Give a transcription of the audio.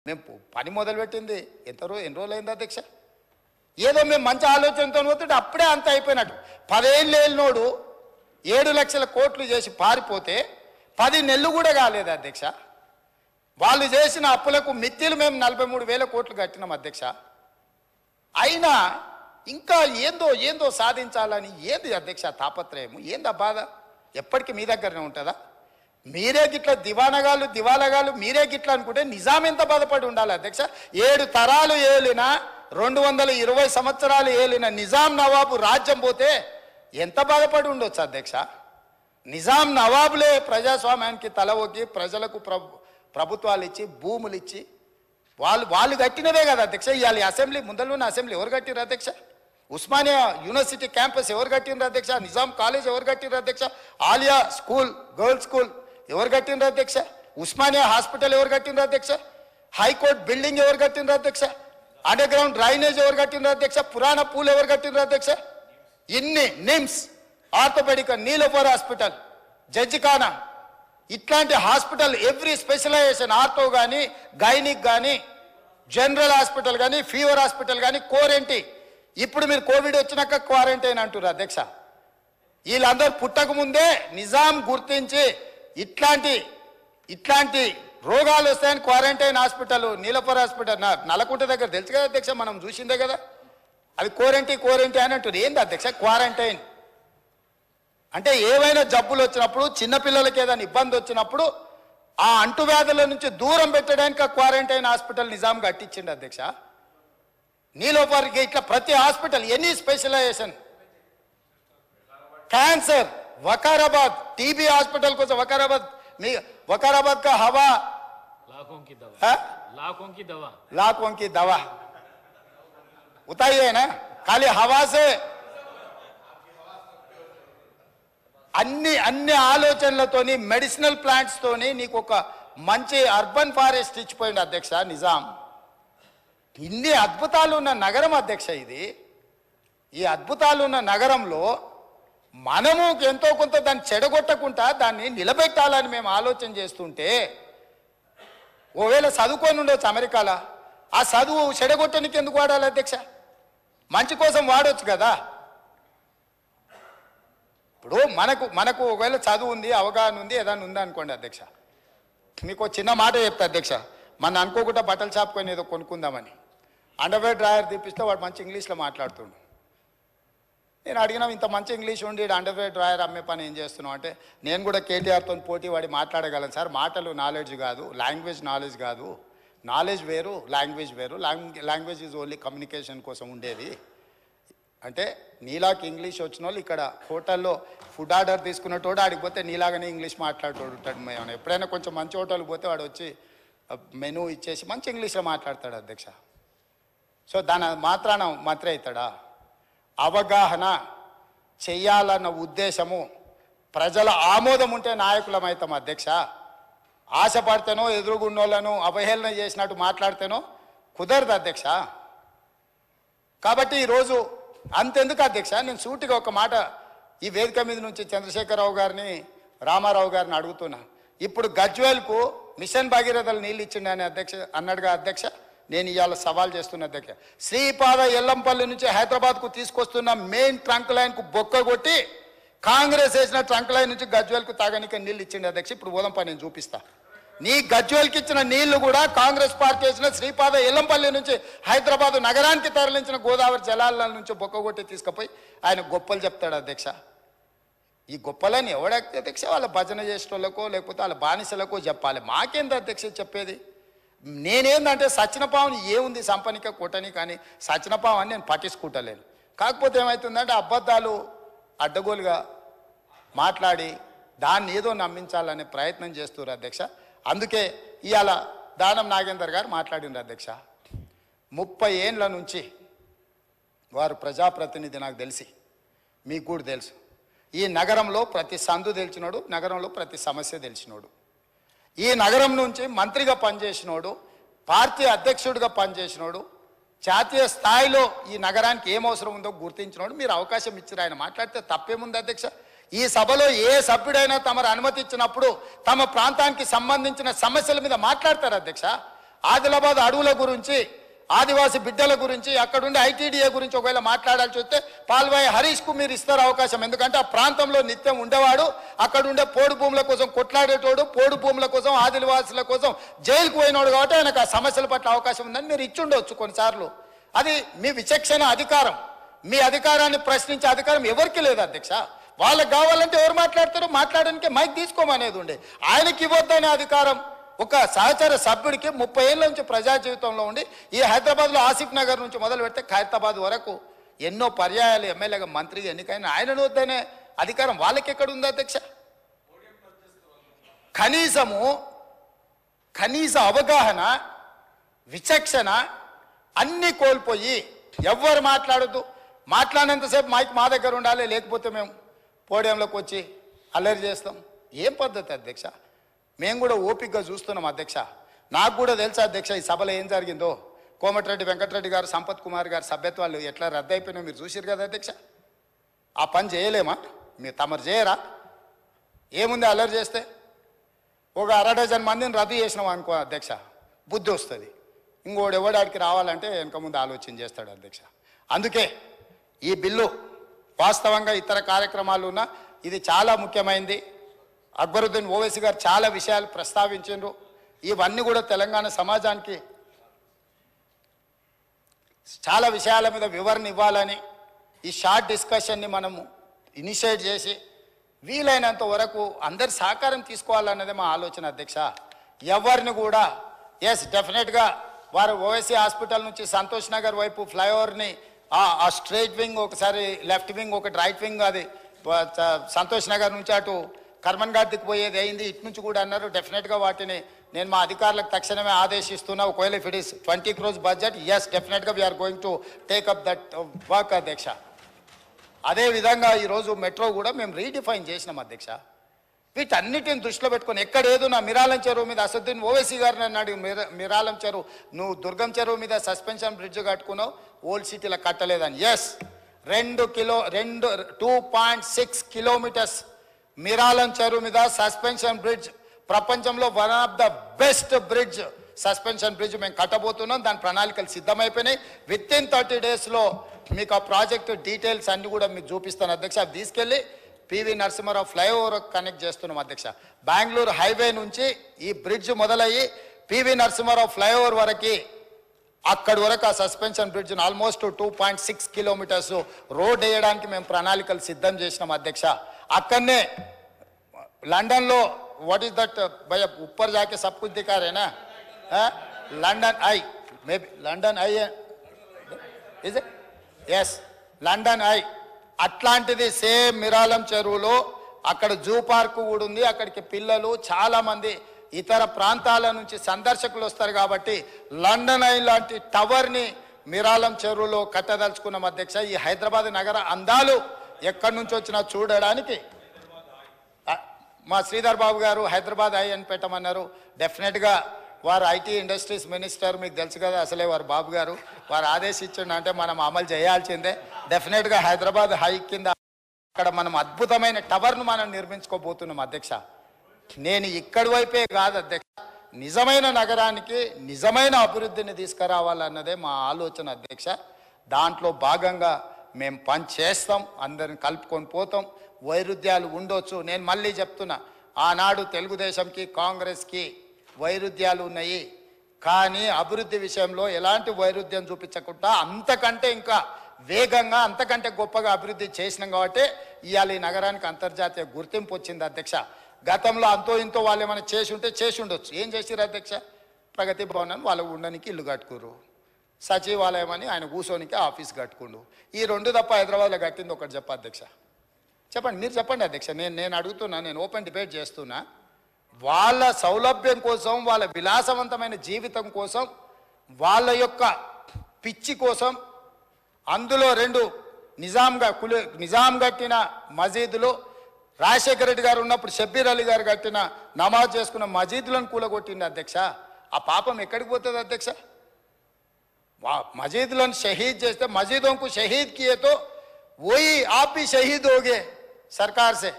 మేము పని మొదలుపెట్టింది ఎన్ని రోజులైంది అధ్యక్ష? ఏదో మేము మంచి ఆలోచనతో పోతుంటే అప్పుడే అంత అయిపోయినట్టు. 10 ఏళ్ళు ఏళ్ళనోడు 7 లక్షల కోట్లు చేసి పారిపోతే 10 నెలలు కూడా కాలేదు అధ్యక్ష. వాళ్ళు చేసిన అప్పులకు మిత్తిలు మేము 43,000 కోట్లు కట్టినాం అధ్యక్ష. అయినా ఇంకా ఏందో సాధించాలని ఏంది అధ్యక్ష తాపత్రయము? ఏందా బాధ? ఎప్పటికీ మీ దగ్గరనే ఉంటుందా? మీరే గిట్ల దివాలగాలు మీరే గిట్ల అనుకుంటే నిజాం ఎంత బాధపడి ఉండాలి అధ్యక్ష? 7 తరాలు ఏలిన 220 సంవత్సరాలు ఏలిన నిజాం నవాబు రాజ్యం పోతే ఎంత బాధపడి ఉండొచ్చు అధ్యక్ష? నిజాం నవాబులే ప్రజాస్వామ్యానికి తల ఒగ్గి ప్రజలకు ప్రభుత్వాలు ఇచ్చి భూములు ఇచ్చి వాళ్ళు కట్టినవే కదా అధ్యక్ష. ఇవాళ అసెంబ్లీ ముందరలోనే అసెంబ్లీ ఎవరు కట్టినారు అధ్యక్ష? ఉస్మానియా యూనివర్సిటీ క్యాంపస్ ఎవరు కట్టినారు అధ్యక్ష? నిజాం కాలేజ్ ఎవరు కట్టినారు అధ్యక్ష? ఆలియా స్కూల్ గర్ల్స్ స్కూల్ ఎవరు కట్టినారు అధ్యక్ష? ఉస్మానియా హాస్పిటల్ ఎవరు కట్టినారు అధ్యక్ష? హైకోర్టు బిల్డింగ్ ఎవరు కట్టినారు అధ్యక్ష? అండర్ గ్రౌండ్ డ్రైనేజ్ ఎవరు కట్టినారు అధ్యక్ష? పురాణ పూల్ ఎవరు కట్టినారు అధ్యక్ష? ఇన్ని నిమ్స్, ఆర్థోపెడిక్, నీలోఫర్ హాస్పిటల్, జడ్జిఖానా, ఇట్లాంటి హాస్పిటల్ ఎవ్రీ స్పెషలైజేషన్, ఆర్థో కానీ గైనిక్ కానీ జనరల్ హాస్పిటల్ కానీ ఫీవర్ హాస్పిటల్ కానీ క్వారంటైన్. ఇప్పుడు మీరు కోవిడ్ వచ్చినాక క్వారంటైన్ అంటున్నారు అధ్యక్ష. వీళ్ళందరూ పుట్టక ముందే నిజాం గుర్తించి ఇట్లాంటి రోగాలు వస్తాయని quarantine hospital, Niloufer hospital Nallakunta దగ్గర తెలుసు కదా అధ్యక్ష, మనం చూసిందే కదా. అది క్వారంటైన్ అని అంటారు. ఏంది అధ్యక్ష క్వారంటైన్ అంటే? ఏవైనా జబ్బులు వచ్చినప్పుడు, చిన్నపిల్లలకి ఏదైనా ఇబ్బంది వచ్చినప్పుడు ఆ అంటువ్యాధుల నుంచి దూరం పెట్టడానికి క్వారంటైన్ హాస్పిటల్ నిజాం కట్టించిండు అధ్యక్ష. నీలోఫర్కి ఇట్లా ప్రతి hospital any specialisation. Cancer Vikarabad, TB hospital కోసం वकाराबाद का हवा लाखों की दवा उताई है ना, खाली हवा से అన్ని ఆలోచనలతోని మెడిసినల్ ప్లాంట్స్ తోని నీకు ఒక మంచి అర్బన్ ఫారెస్ట్ ఇచ్చిపోయింది అధ్యక్ష నిజాం. ఇన్ని అద్భుతాలు ఉన్న నగరం అధ్యక్ష ఇది. ఈ అద్భుతాలు ఉన్న నగరంలో మనము ఎంతో కొంత దాన్ని చెడగొట్టకుండా దాన్ని నిలబెట్టాలని మేము ఆలోచన చేస్తుంటే, ఓవేళ చదువుకొని ఉండొచ్చు అమెరికాలో, ఆ చదువు చెడగొట్టడానికి ఎందుకు వాడాలి అధ్యక్ష? మంచి కోసం వాడవచ్చు కదా. ఇప్పుడు మనకు ఒకవేళ చదువు ఉంది, అవగాహన ఉంది, ఏదైనా ఉందా అనుకోండి అధ్యక్ష. మీకు చిన్న మాట చెప్తా అధ్యక్ష. మన అనుకోకుండా బట్టల షాప్ కొని ఏదో కొనుక్కుందామని అండర్వేర్ డ్రాయర్ తీపిస్తే వాడు మంచి ఇంగ్లీష్లో మాట్లాడుతుండు. నేను అడిగినా, ఇంత మంచి ఇంగ్లీష్ ఉండి అండర్వేర్ డ్రాయర్ అమ్మే పని ఏం చేస్తున్నావు అంటే, నేను కూడా కేటీఆర్తో పోటీ వాడి మాట్లాడగలను సార్. మాటలు నాలెడ్జ్ కాదు, లాంగ్వేజ్ నాలెడ్జ్ కాదు. నాలెడ్జ్ వేరు, లాంగ్వేజ్ వేరు. లాంగ్వేజ్ ఈజ్ ఓన్లీ కమ్యూనికేషన్ కోసం ఉండేది అంటే. నీలాకి ఇంగ్లీష్ వచ్చిన వాళ్ళు ఇక్కడ హోటల్లో ఫుడ్ ఆర్డర్ తీసుకున్నటోడు ఆడికి పోతే నీలాగానే ఇంగ్లీష్ మాట్లాడేటోడు ఉంటాడు. మేము ఎప్పుడైనా కొంచెం మంచి హోటల్కి పోతే వాడు వచ్చి మెనూ ఇచ్చేసి మంచి ఇంగ్లీష్లో మాట్లాడతాడు అధ్యక్ష. సో దాని మాత్రాన మంత్రి అవుతాడా? అవగాహన చెయ్యాలన్న ఉద్దేశము, ప్రజల ఆమోదం ఉంటే నాయకులం అవుతాం అధ్యక్ష. ఆశపడితేనో ఎదురుగున్నోళ్ళను అవహేళన చేసినట్టు మాట్లాడితేనో కుదరదు అధ్యక్ష. కాబట్టి ఈరోజు అంతెందుకు అధ్యక్ష, నేను సూటిగా ఒక మాట ఈ వేదిక మీద నుంచి చంద్రశేఖరరావు గారిని, రామారావు గారిని అడుగుతున్నా. ఇప్పుడు గజ్వేల్కు మిషన్ భగీరథలు నీళ్ళు ఇచ్చిండని అన్నాడుగా అధ్యక్ష. నేను ఇవాళ సవాల్ చేస్తున్న అధ్యక్ష, శ్రీపాద ఎల్లంపల్లి నుంచి హైదరాబాద్కు తీసుకొస్తున్న మెయిన్ ట్రంక్ లైన్కు బొక్క కొట్టి కాంగ్రెస్ వేసిన ట్రంక్ లైన్ నుంచి గజ్వేల్కు తాగనికే నీళ్ళు ఇచ్చింది అధ్యక్ష. ఇప్పుడు పోదాంపా, నేను చూపిస్తా. నీ గజ్వేల్కి ఇచ్చిన నీళ్లు కూడా కాంగ్రెస్ పార్టీ వేసిన శ్రీపాద ఎల్లంపల్లి నుంచి హైదరాబాద్ నగరానికి తరలించిన గోదావరి జలాల నుంచి బొక్క కొట్టి తీసుకుపోయి ఆయన గొప్పలు చెప్తాడు అధ్యక్ష. ఈ గొప్పలని ఎవడైతే అధ్యక్ష వాళ్ళ భజన చేసేటోళ్ళకో లేకపోతే వాళ్ళ బానిసలకో చెప్పాలి. మాకేంది అధ్యక్ష చెప్పేది? నేనేందంటే సచ్చినపావుని ఏముంది సంపనిక కొట్టని, కానీ సచ్చినపావని నేను పట్టించుకుంటలేను. కాకపోతే ఏమవుతుందంటే అబద్ధాలు అడ్డగోలుగా మాట్లాడి దాన్ని ఏదో నమ్మించాలనే ప్రయత్నం చేస్తున్నారు అధ్యక్ష. అందుకే ఇవాళ దానం నాగేందర్ గారు మాట్లాడిండ్రు అధ్యక్ష. 30 ఏండ్ల నుంచి వారు ప్రజాప్రతినిధి, నాకు తెలిసి మీకు కూడా తెలుసు. ఈ నగరంలో ప్రతి సందు తెలిసినోడు, నగరంలో ప్రతి సమస్య తెలిసినోడు, ఈ నగరం నుంచి మంత్రిగా పనిచేసినోడు, పార్టీ అధ్యక్షుడిగా పనిచేసినోడు, జాతీయ స్థాయిలో ఈ నగరానికి ఏం అవసరం ఉందో గుర్తించినోడు. మీరు అవకాశం ఇచ్చారు, ఆయన మాట్లాడితే తప్పేముంది అధ్యక్ష? ఈ సభలో ఏ సభ్యుడైనా తమరు అనుమతి ఇచ్చినప్పుడు తమ ప్రాంతానికి సంబంధించిన సమస్యల మీద మాట్లాడతారు అధ్యక్ష. ఆదిలాబాద్ అడవుల గురించి, ఆదివాసీ బిడ్డల గురించి, అక్కడుండే ఐటీడీఏ గురించి ఒకవేళ మాట్లాడాల్సి వస్తే పాల్వాయి హరీష్కు మీరు ఇస్తారు అవకాశం. ఎందుకంటే ఆ ప్రాంతంలో నిత్యం ఉండేవాడు, అక్కడుండే పోడు భూముల కోసం కొట్లాడేటోడు, పోడు భూముల కోసం ఆదివాసుల కోసం జైలుకు పోయినోడు కాబట్టి ఆయనకు ఆ సమస్యల పట్ల అవకాశం ఉందని మీరు ఇచ్చుండవచ్చు కొన్నిసార్లు. అది మీ విచక్షణ అధికారం. మీ అధికారాన్ని ప్రశ్నించే అధికారం ఎవరికి లేదు అధ్యక్ష. వాళ్ళకి కావాలంటే ఎవరు మాట్లాడతారో మాట్లాడడానికి మైక్ తీసుకోమనేది ఉండే. ఆయనకి ఇవ్వద్దనే అధికారం ఒక సహచర సభ్యుడికి 30 ఏళ్ళ నుంచి ప్రజా జీవితంలో ఉండి ఈ హైదరాబాద్లో ఆసిఫ్ నగర్ నుంచి మొదలు పెడితే ఖైరతాబాద్ వరకు ఎన్నో పర్యాయాలు ఎమ్మెల్యేగా మంత్రిగా ఎన్నికైన ఆయనను వద్దనే అధికారం వాళ్ళకి ఎక్కడ ఉంది అధ్యక్ష? కనీస అవగాహన, విచక్షణ అన్నీ కోల్పోయి ఎవ్వరు మాట్లాడద్దు, మాట్లాడినంతసేపు మైక్ మా దగ్గర ఉండాలి, లేకపోతే మేము పోడియంలోకి వచ్చి అల్లరి చేస్తాం. ఏం పద్ధతి అధ్యక్ష? మేము కూడా ఓపికగా చూస్తున్నాం అధ్యక్ష. నాకు కూడా తెలుసా అధ్యక్ష ఈ సభలో ఏం జరిగిందో. కోమటిరెడ్డి వెంకటరెడ్డి గారు, సంపత్ కుమార్ గారు సభ్యత్వాలు ఎట్లా రద్దు అయిపోయినా మీరు చూసిరు కదా అధ్యక్ష. ఆ పని చేయలేమా? మీరు తమరు చేయరా? ఏముంది అల్లరి చేస్తే? ఒక 1/2 డజన్ మందిని రద్దు చేసినాం అనుకో అధ్యక్ష, బుద్ధి వస్తుంది. ఇంకోడు ఎవడాడికి రావాలంటే వెనక ముందు ఆలోచన చేస్తాడు అధ్యక్ష. అందుకే ఈ బిల్లు వాస్తవంగా ఇతర కార్యక్రమాలు ఉన్నా ఇది చాలా ముఖ్యమైనది. అక్బరుద్దీన్ ఓవైసీ గారు చాలా విషయాలు ప్రస్తావించారు. ఇవన్నీ కూడా తెలంగాణ సమాజానికి చాలా విషయాల మీద వివరణ ఇవ్వాలని ఈ షార్ట్ డిస్కషన్ని మనము ఇనిషియేట్ చేసి వీలైనంత వరకు అందరి సహకారం తీసుకోవాలన్నదే మా ఆలోచన అధ్యక్ష. ఎవరిని కూడా డెఫినెట్గా వారు ఓవైసీ హాస్పిటల్ నుంచి సంతోష్ నగర్ వైపు ఫ్లైఓవర్ని ఆ స్ట్రైట్ వింగ్ ఒకసారి, లెఫ్ట్ వింగ్ ఒకటి, రైట్ వింగ్ అది సంతోష్ నగర్ నుంచి అటు కర్మన్ ఘాట్ దిక్కుపోయేది అయింది, ఇటు నుంచి కూడా అన్నారు. డెఫినెట్గా వాటిని నేను మా అధికారులకు తక్షణమే ఆదేశిస్తున్నా. ఒకవేళ if it is 20 crores budget, డెఫినెట్గా we are going to take up that work అధ్యక్ష. అదేవిధంగా ఈరోజు మెట్రో కూడా మేము రీడిఫైన్ చేసినాం అధ్యక్ష. వీటన్నిటిని దృష్టిలో పెట్టుకొని ఎక్కడేదో నా మిరాలం చెరువు మీద అసదుద్దీన్ ఓవైసీ గారిని అన్నాడు, మిరాలం చెరువు నువ్వు దుర్గం చెరువు మీద సస్పెన్షన్ బ్రిడ్జ్ కట్టుకున్నావు, ఓల్డ్ సిటీలో కట్టలేదని. 2.6 kilometers మిరాలం చెరువు మీద సస్పెన్షన్ బ్రిడ్జ్, ప్రపంచంలో one of the best bridge, suspension bridge మేము కట్టబోతున్నాం. దాని ప్రణాళికలు సిద్ధమైపోయినాయి. విత్ ఇన్ 30 daysలో మీకు ఆ ప్రాజెక్టు డీటెయిల్స్ అన్ని కూడా మీకు చూపిస్తాను అధ్యక్ష. అవి తీసుకెళ్ళి పివి నరసింహారావు ఫ్లైఓవర్ కనెక్ట్ చేస్తున్నాం అధ్యక్ష. బెంగళూరు హైవే నుంచి ఈ బ్రిడ్జ్ మొదలయ్యి పివి నరసింహారావు ఫ్లైఓవర్ వరకు, అక్కడి వరకు ఆ suspension bridge almost 2.6 kilometers road వేయడానికి మేము ప్రణాళికలు సిద్ధం చేసినాం అధ్యక్ష. అక్కడనే లండన్లో వాట్ ఈస్ దట్ భయ ఉప్పర్ జాకే సబ్ కుछ दिखा रहे ना, London I maybe London I is it? London I అట్లాంటిది సేమ్ మిరాలం చెరువులో అక్కడ జూ పార్కు కూడా ఉంది. అక్కడికి పిల్లలు చాలామంది ఇతర ప్రాంతాల నుంచి సందర్శకులు వస్తారు కాబట్టి లండన్ ఐ లాంటి టవర్ని మిరాలం చెరువులో కట్టదలుచుకున్నాం అధ్యక్ష. ఈ హైదరాబాద్ నగర అందాలు ఎక్కడి నుంచి వచ్చినా చూడడానికి మా శ్రీధర్ బాబు గారు హైదరాబాద్ ఐ అని పెట్టమన్నారు. డెఫినెట్గా వారు ఐటీ ఇండస్ట్రీస్ మినిస్టర్, మీకు తెలుసు కదా అసలే వారు బాబు గారు, వారు ఆదేశించండి అంటే మనం అమలు చేయాల్సిందే. డెఫినెట్గా హైదరాబాద్ హై కింద అక్కడ మనం అద్భుతమైన టవర్ను మనం నిర్మించుకోబోతున్నాం అధ్యక్ష. నేను ఇక్కడి వైపే కాదు అధ్యక్ష, నిజమైన నగరానికి నిజమైన అభివృద్ధిని తీసుకురావాలన్నదే మా ఆలోచన అధ్యక్ష. దాంట్లో భాగంగా మేము పని చేస్తాం, అందరిని కలుపుకొని పోతాం. వైరుధ్యాలు ఉండొచ్చు. నేను మళ్ళీ చెప్తున్నా, ఆనాడు తెలుగుదేశంకి కాంగ్రెస్కి వైరుధ్యాలు ఉన్నాయి, కానీ అభివృద్ధి విషయంలో ఎలాంటి వైరుధ్యం చూపించకుండా అంతకంటే ఇంకా వేగంగా అంతకంటే గొప్పగా అభివృద్ధి చేసినాం కాబట్టి ఇవాళ ఈ నగరానికి అంతర్జాతీయ గుర్తింపు వచ్చింది అధ్యక్ష. గతంలో అంతో ఇంతో వాళ్ళు ఏమైనా చేసి ఉంటే చేసి ఉండొచ్చు. ఏం చేసిరు అధ్యక్ష? ప్రగతి భవన్ అని వాళ్ళు ఉండడానికి ఇల్లు కట్టుకురు, సచివాలయం అని ఆయన కూర్చోనికి ఆఫీస్ కట్టుకుండు. ఈ 2 తప్ప హైదరాబాద్లో కట్టింది ఒకటి చెప్ప అధ్యక్ష. చెప్పండి, మీరు చెప్పండి అధ్యక్ష. నేను అడుగుతున్నా, నేను ఓపెన్ డిబేట్ చేస్తున్నా. వాళ్ళ సౌలభ్యం కోసం, వాళ్ళ విలాసవంతమైన జీవితం కోసం, వాళ్ళ యొక్క పిచ్చి కోసం అందులో 2 నిజాం కట్టిన మసీదులు, రాజశేఖర రెడ్డి గారు ఉన్నప్పుడు షబ్బీర్ అలీ గారు కట్టిన నమాజ్ చేసుకున్న మసీదులను కూలగొట్టింది అధ్యక్ష. ఆ పాపం ఎక్కడికి పోతుంది అధ్యక్ష? మసీదులను షహీద్ చేస్తే, మసీదోं को शहीद किए तो वही आप भी शहीद हो गए सरकार से।